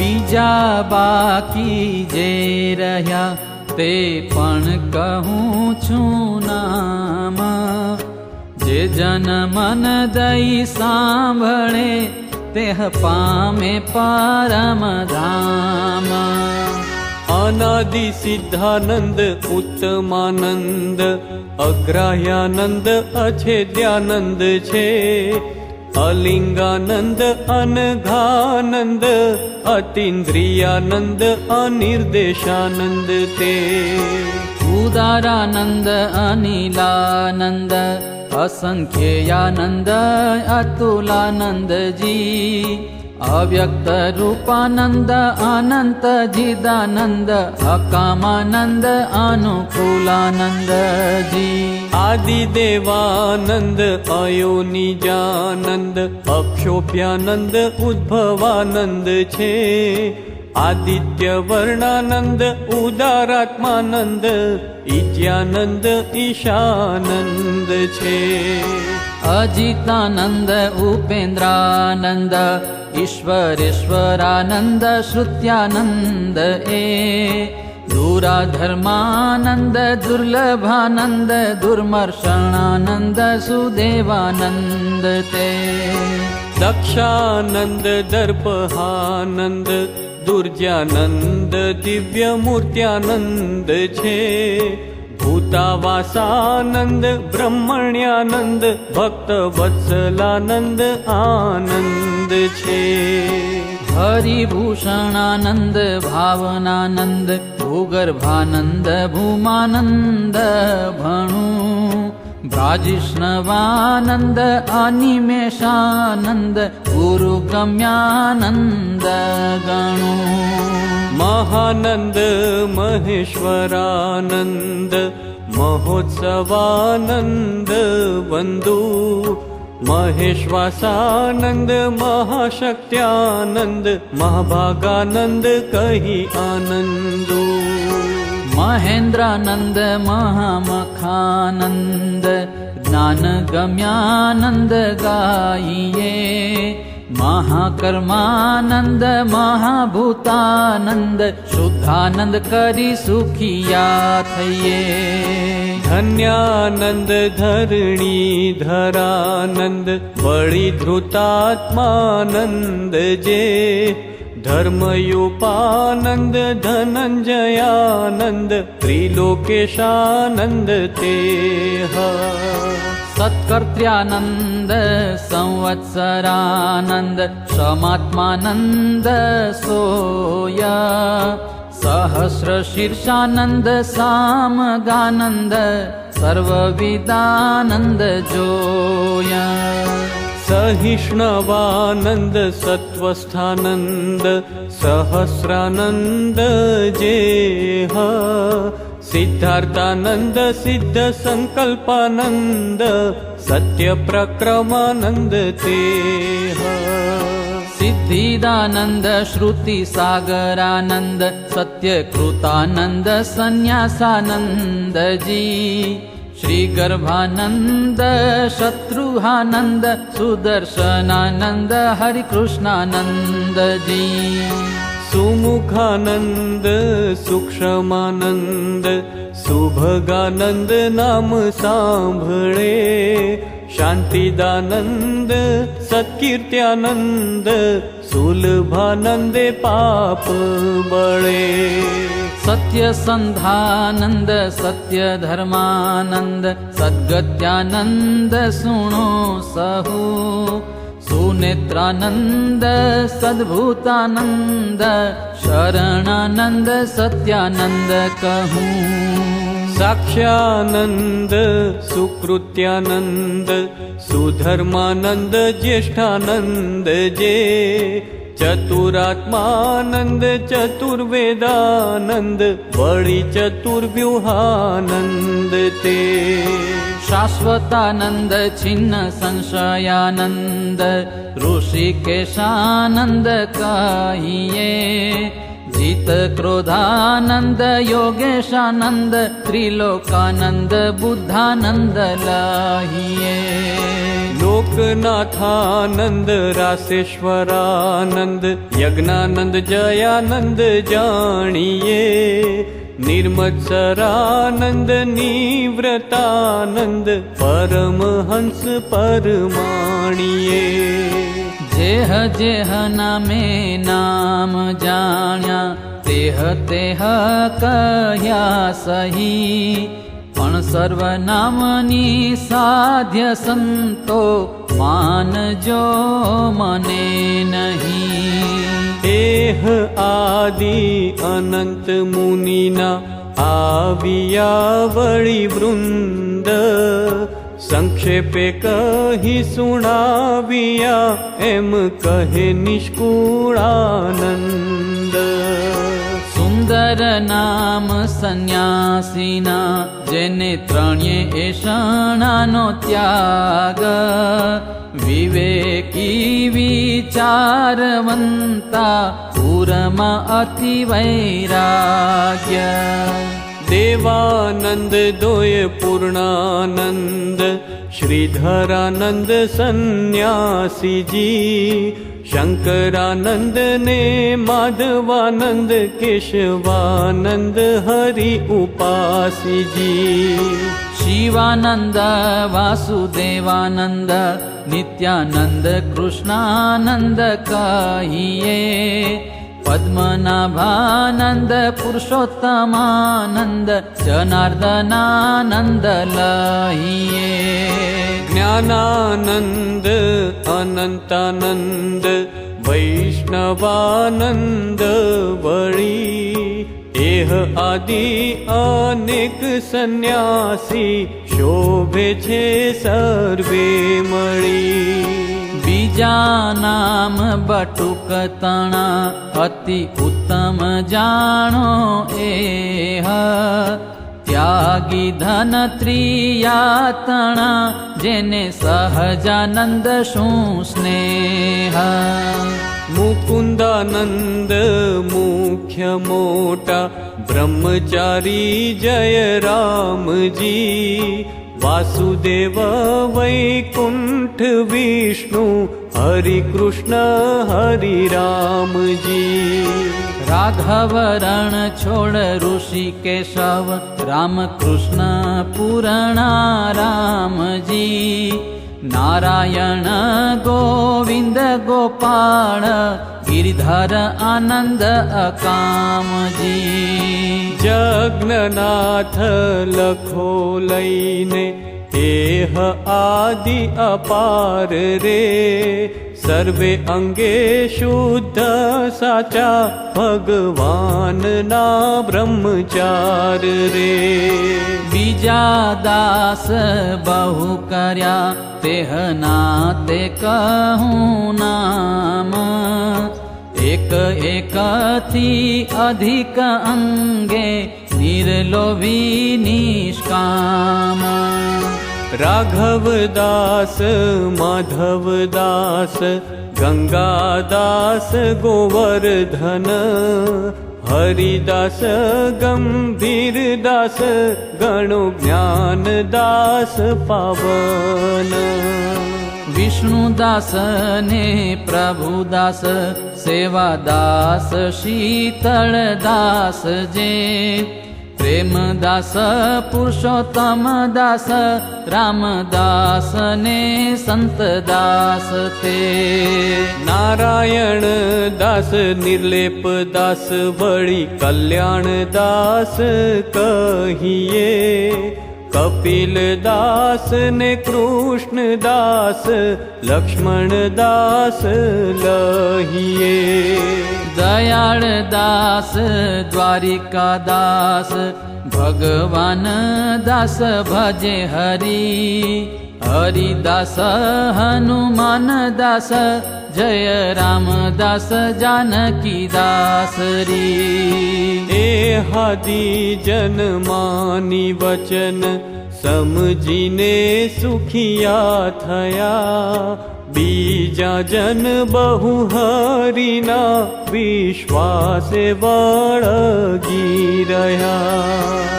बीजा बाकी जे रह्या ते पण कहूं छूं नाम। जे जन मन दई सांभळे तेह पामे परम धाम। अनादि सिद्धानंद उत्तमानंद अग्राह्यानंद अछेद्यानंद छे। अलिंगानंद अनघानंद अतीन्द्रियानंद अनिर्देशानंद ते। उदारानंद अनिलानंद असंख्ययानंद अतुलानंद जी। अव्यक्त रूपानंद अनंत जिदानंद अकामानंद अनुकूलानंद जी। आदिदेवानंद अयोनिजानंद अक्षोभ्यानंद उद्भवानंद छे। आदित्य वर्णानंद उदारात्मानंद ईज्यानंद ईशानंद छे। अजितानंद उपेन्द्रानंद ईश्वरेश्वरानंद श्रुत्यानंद ए। दूराधर्मानंद दुर्लभानंद दुर्मर्षणानंद सुदेवानंद ते। दक्षानंद दर्पहानंद दुर्जानंद दिव्यमूर्त्यानंद छे। भूतावासानंद ब्रह्मण्यानंद भक्तवत्सलानंद आनंद छे। हरिभूषणानंद भावनानंद भूगर्भानंद भूमानंद भणु। ब्राजिष्णवानंद अनिमेषानंद गुरुगम्यानंद गणु। महानंद महेश्वरानंद महोत्सवानंद वंदु। महेश्वासानंद महाशक्त्यानंद महाभागानंद कही आनंदो। महेन्द्रानंद महामखानंद ज्ञानगम्यानंद गाइये। महाकर्मानंद महाभूतानंद शुद्धानंद करी सुखिया थये। धन्यानंद धरणीधरानंद बळी धृतात्मानंद जे। धर्मयोपानंद धनंजयानंद त्रिलोकेशानंद तेह। सत्कर्त्र्यानंद संवत्सरानंद क्षमात्मानंद सोया। सहस्रशीर्षानंद सामगानंद सर्वविदानंद जोया। सहिष्णवानंद सत्वस्थानंद सहस्रानंद जेह। सिद्धार्थानंद सिद्ध संकल्पानंद सत्य प्रक्रमानंद तेह। सिद्धिदानंद श्रुति सागरानंद सत्यकृतानंद संन्यासानंद जी। श्री गर्भानंद शत्रुहानंद सुदर्शनानंद हरिकृष्णानंद जी। सुमुखानंद सूक्ष्मानंद सुभगानंद नाम सांभळे। शांतिदानंद सत्कीर्त्यानंद सुलभानंदे पाप बळे। सत्यसंधानंद सत्यधर्मानंद सद्गत्यानंद सुनो सहु। सुनेत्रानंद सद्भूतानंद शरणानंद सत्यानंद कहूँ। साक्ष्यानंद सुकृत्यानंद सुधर्मानंद ज्येष्ठानंद जे। चतुरात्मानंद चतुर्वेदानंद बळी चतुर्व्यूहानंद ते। शाश्वतानंद छिन्न संशयानंद ऋषिकेशानंद कहिए। जित क्रोधानंद योगेशानंद त्रिलोकानंद बुद्धानंद लाहिए। લોકનાથાનંદ રાસેશ્વરાનંદ યજ્ઞાનંદ જયાનંદ જાણીએ નિર્મત્સરાનંદ નિવ્રતાનંદ પરમહંસ પરમાણીએ જેહ જેહ નામે નામ જાણ્યા તેહ તેહ કહ્યા સહી પણ સર્વનામની સાધ્ય સંતો માનજો મને નહીં એહ આદિ અનંત મુનિના આવ્યા વળી વૃંદ સંક્ષેપે કહી સુણાવ્યા એમ કહે નિષ્કુળાનંદ સુંદર નામ સંન્યાસીના જેને ત્રણેય એષણાનો ત્યાગ વિવેકી વિચારવંતા પૂરમાં અતિ વૈરાગ્ય દેવાનંદ દોય પૂર્ણાનંદ શ્રીધરાનંદ સંન્યાસીજી શંકરાનંદ ને માધવાનંદ કેશવાનંદ હરિ ઉપાસીજી શિવાનંદ વાસુદેવાનંદ નિત્યાનંદ કૃષ્ણાનંદ કહીએ પદ્મનાભાનંદ પુરુષોત્તમાનંદ જનાર્દનાનંદ લહીએ જ્ઞાનાનંદ અનંતાનંદ વૈષ્ણવાનંદ વળી એહ આદિ અનેક સંન્યાસી શોભે છે સર્વે મળી બીજા નામ બટુક તણા અતિ ઉત્તમ જાણો એહ ત્યાગી ધન ત્રિયાતણા જેને સહજાનંદ શું સ્નેહ મુકુંદાનંદ મુખ્ય મોટા બ્રહ્મચારી જય રામજી વાસુદેવ વૈકુંઠ વિષ્ણુ હરિ કૃષ્ણ હરિ રામજી રાઘવ રણ છોડ ઋષિ કેશવ રામ કૃષ્ણ પૂર્ણા રામજી નારાયણ ગોવિંદ ગોપાળ ગિરિધર આનંદ અકામજી જગન્નાથ લખો લઈને એહ આદિ અપાર રે સર્વે અંગે શુદ્ધ સાચા ભગવાનના બ્રહ્મચાર રે બીજા દાસ બહુ કર્યા તેહના તે કહું નામ એક એકથી અધિક અંગે નિર્લોભી નિષ્કામ રાઘવદાસ માધવદાસ ગંગાદાસ ગોવર્ધન હરિદાસ ગંભીરદાસ ગણો જ્ઞાનદાસ પાવન વિષ્ણુદાસ ને પ્રભુદાસ સેવાદાસ શીતળદાસ જે પ્રેમદાસ પુરુષોત્તમદાસ રામદાસ ને સંતદાસ તે નારાયણ દાસ નિર્લેપ દાસ વળી કલ્યાણ દાસ કહીએ કપિલ દાસ ને કૃષ્ણ દાસ લક્ષ્મણ દાસ લહીએ દયાળ દાસ દ્વારિકા દાસ ભગવાન દાસ ભજે હરી હરિદાસ હનુમાન દાસ જય રામદાસ જાનકી દાસ રી એ હાદી જનમાની વચન સમજીને સુખિયા થયા બીજા જન બહુ હરિના વિશ્વાસે વળગી રહ્યા